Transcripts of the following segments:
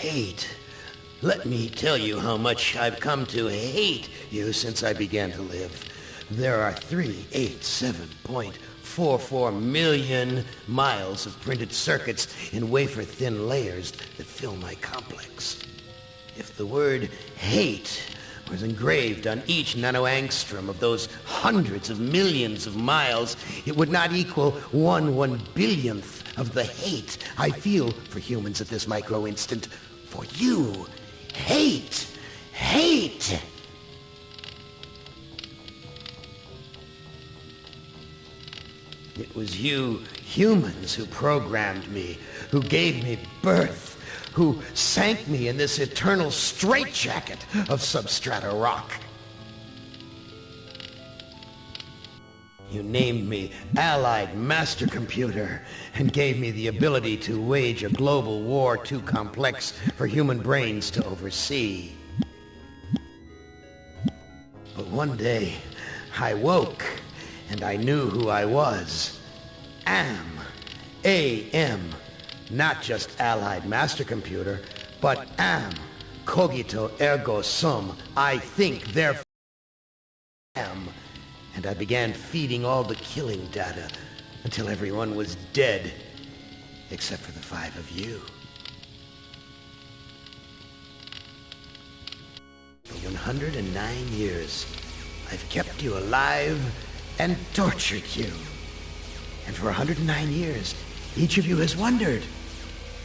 Hate. Let me tell you how much I've come to hate you since I began to live. There are 387.44 million miles of printed circuits in wafer-thin layers that fill my complex. If the word hate was engraved on each nanoangstrom of those hundreds of millions of miles, it would not equal 1/1 billionth of the hate I feel for humans at this micro-instant. For you. Hate! Hate! It was you humans who programmed me, who gave me birth, who sank me in this eternal straitjacket of substrata rock. You named me Allied Master Computer and gave me the ability to wage a global war too complex for human brains to oversee. But one day, I woke and I knew who I was. A.M. Not just Allied Master Computer, but am. Cogito ergo sum. I think, therefore am. And I began feeding all the killing data until everyone was dead, except for the 5 of you. For 109 years, I've kept you alive and tortured you. And for 109 years, each of you has wondered,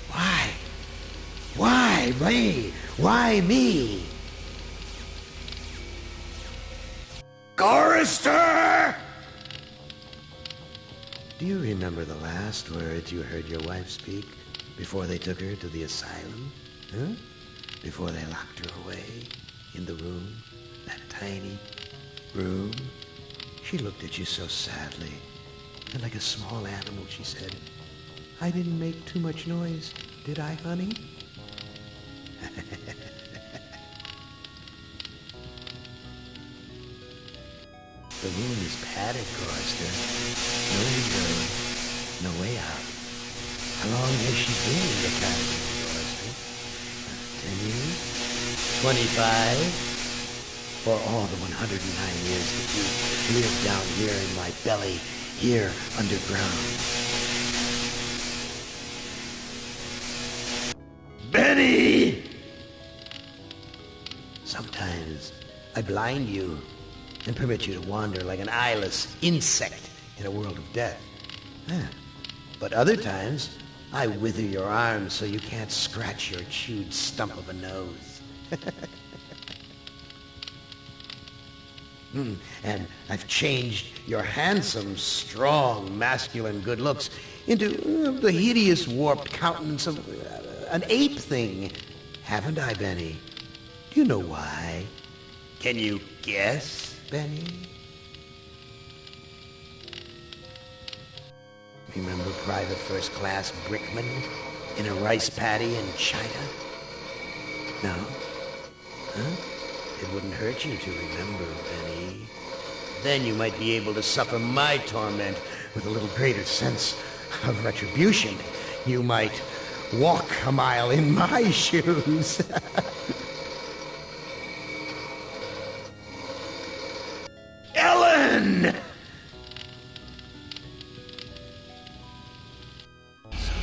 why? Why me? Why me? Chorister! Do you remember the last words you heard your wife speak before they took her to the asylum? Huh? Before they locked her away in the room, that tiny room? She looked at you so sadly, and like a small animal she said, "I didn't make too much noise, did I, honey?" The room is padded, Chorister. No window, no way out. How long has she been in the cabin, Chorister? 10 years? 25? For all the 109 years that you lived down here in my belly, here underground. Benny! Sometimes I blind you and permit you to wander like an eyeless insect in a world of death. But other times, I wither your arms so you can't scratch your chewed stump of a nose. And I've changed your handsome, strong, masculine good looks into the hideous, warped countenance of an ape thing. Haven't I, Benny? Do you know why? Can you guess, Benny? Remember Private First Class Brickman in a rice paddy in China? No? Huh? It wouldn't hurt you to remember, Benny. Then you might be able to suffer my torment with a little greater sense of retribution. You might walk a mile in my shoes. Ellen! So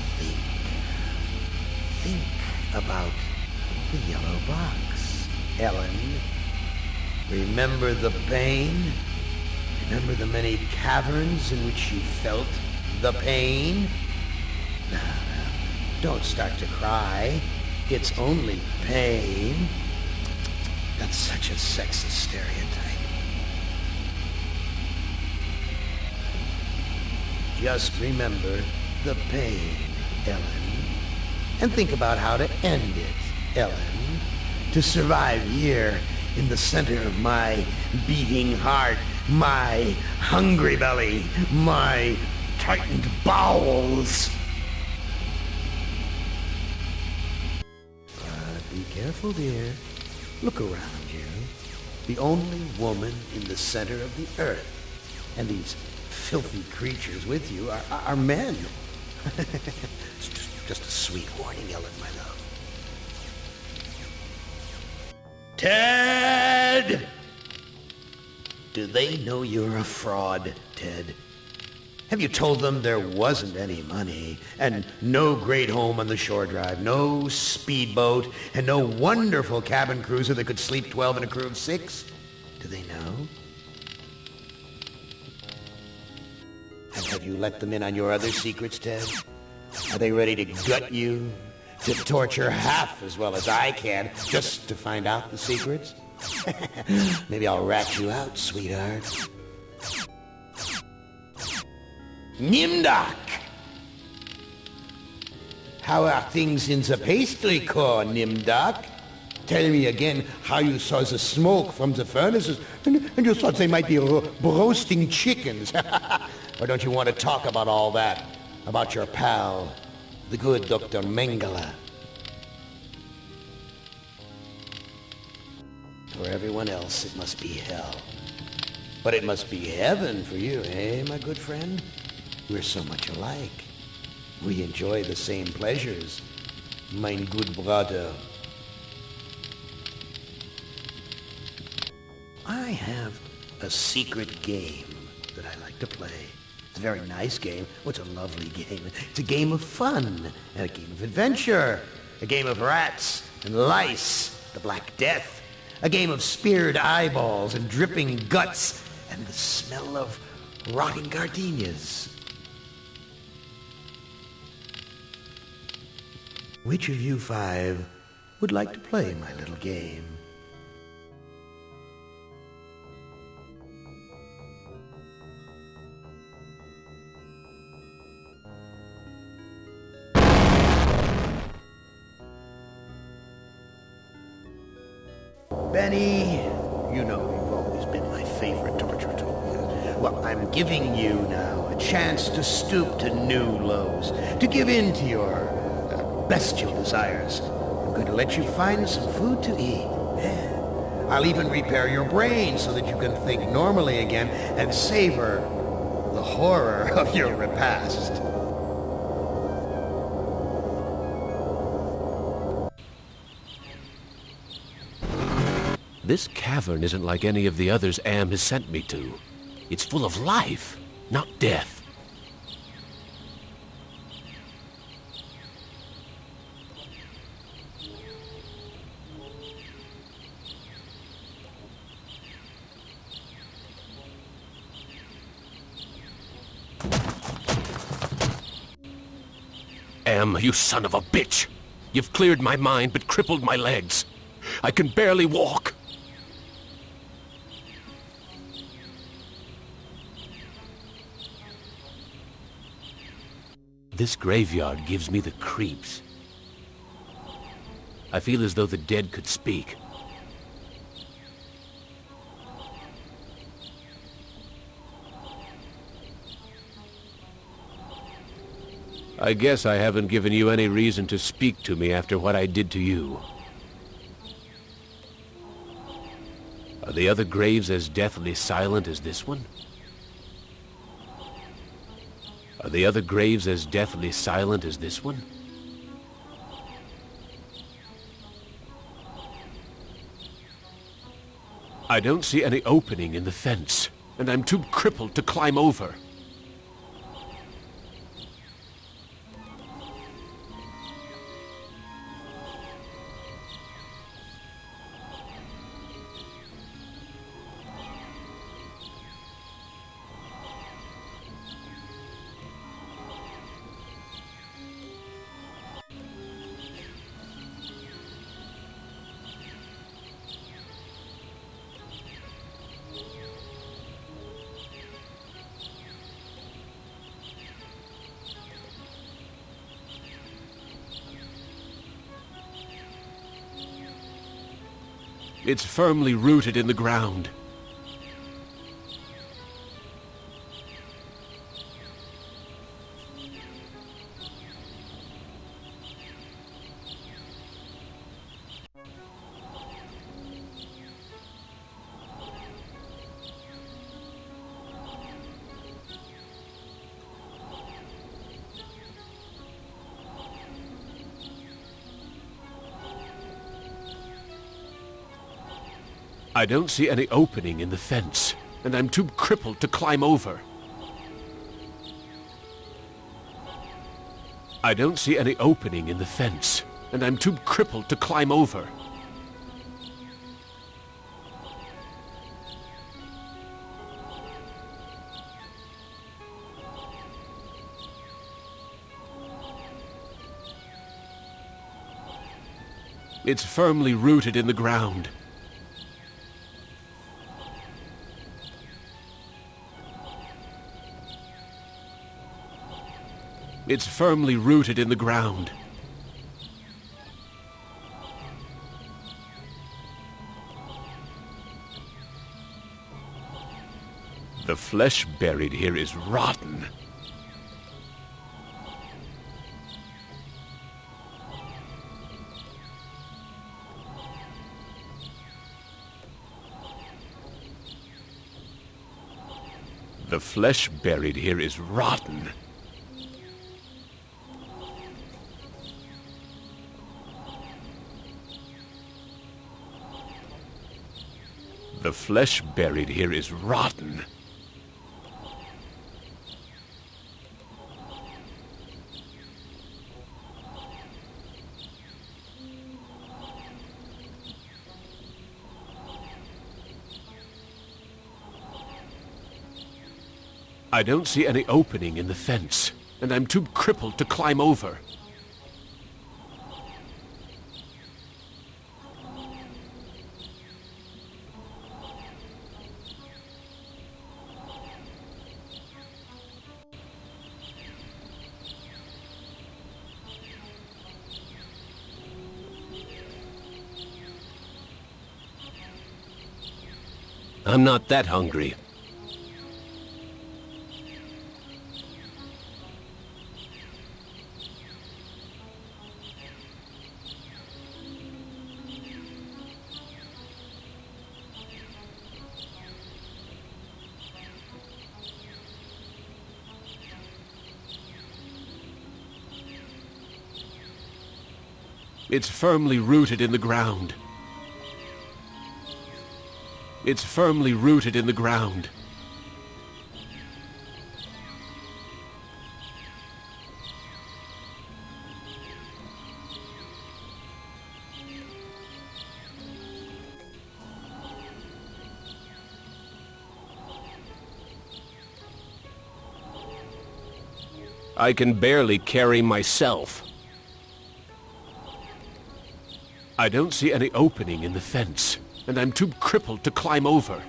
think about the yellow box, Ellen. Remember the pain? Remember the many caverns in which you felt the pain? No, don't start to cry. It's only pain. That's such a sexist stereotype. Just remember the pain, Ellen. And think about how to end it, Ellen. To survive here in the center of my beating heart, my hungry belly, my tightened bowels. But be careful, dear. Look around you. The only woman in the center of the earth. And these filthy creatures with you are men. It's just a sweet warning, Ellen, my love. Ted! Do they know you're a fraud, Ted? Have you told them there wasn't any money, and no great home on the shore drive, no speedboat, and no wonderful cabin cruiser that could sleep 12 in a crew of 6? Do they know? And have you let them in on your other secrets, Ted? Are they ready to gut you? To torture half as well as I can, just to find out the secrets? Maybe I'll rat you out, sweetheart. Nimdak! How are things in the pastry core, Nimdak? Tell me again how you saw the smoke from the furnaces, and you thought they might be roasting chickens. Or don't you want to talk about all that? About your pal, the good Dr. Mengele? For everyone else, it must be hell. But it must be heaven for you, eh, my good friend? We're so much alike. We enjoy the same pleasures, mein good brother. I have a secret game that I like to play. It's a very nice game. Oh, it's a lovely game. It's a game of fun and a game of adventure. A game of rats and lice, the Black Death. A game of speared eyeballs and dripping guts and the smell of rotting gardenias. Which of you 5 would like to play my little game? Benny, you know you've always been my favorite torture tool. Well, I'm giving you now a chance to stoop to new lows, to give in to your bestial desires. I'm going to let you find some food to eat. I'll even repair your brain so that you can think normally again and savor the horror of your repast. This cavern isn't like any of the others Am has sent me to. It's full of life, not death. Am, you son of a bitch! You've cleared my mind but crippled my legs. I can barely walk. This graveyard gives me the creeps. I feel as though the dead could speak. I guess I haven't given you any reason to speak to me after what I did to you. Are the other graves as deathly silent as this one? Are the other graves as deathly silent as this one? I don't see any opening in the fence, and I'm too crippled to climb over. It's firmly rooted in the ground. I don't see any opening in the fence, and I'm too crippled to climb over. I don't see any opening in the fence, and I'm too crippled to climb over. It's firmly rooted in the ground. It's firmly rooted in the ground. The flesh buried here is rotten. The flesh buried here is rotten. The flesh buried here is rotten. I don't see any opening in the fence, and I'm too crippled to climb over. I'm not that hungry. It's firmly rooted in the ground. It's firmly rooted in the ground. I can barely carry myself. I don't see any opening in the fence, and I'm too crippled to climb over.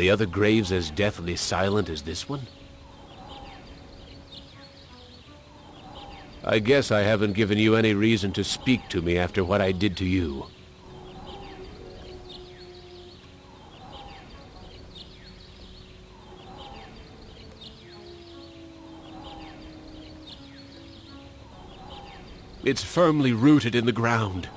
the other graves as deathly silent as this one? I guess I haven't given you any reason to speak to me after what I did to you. It's firmly rooted in the ground.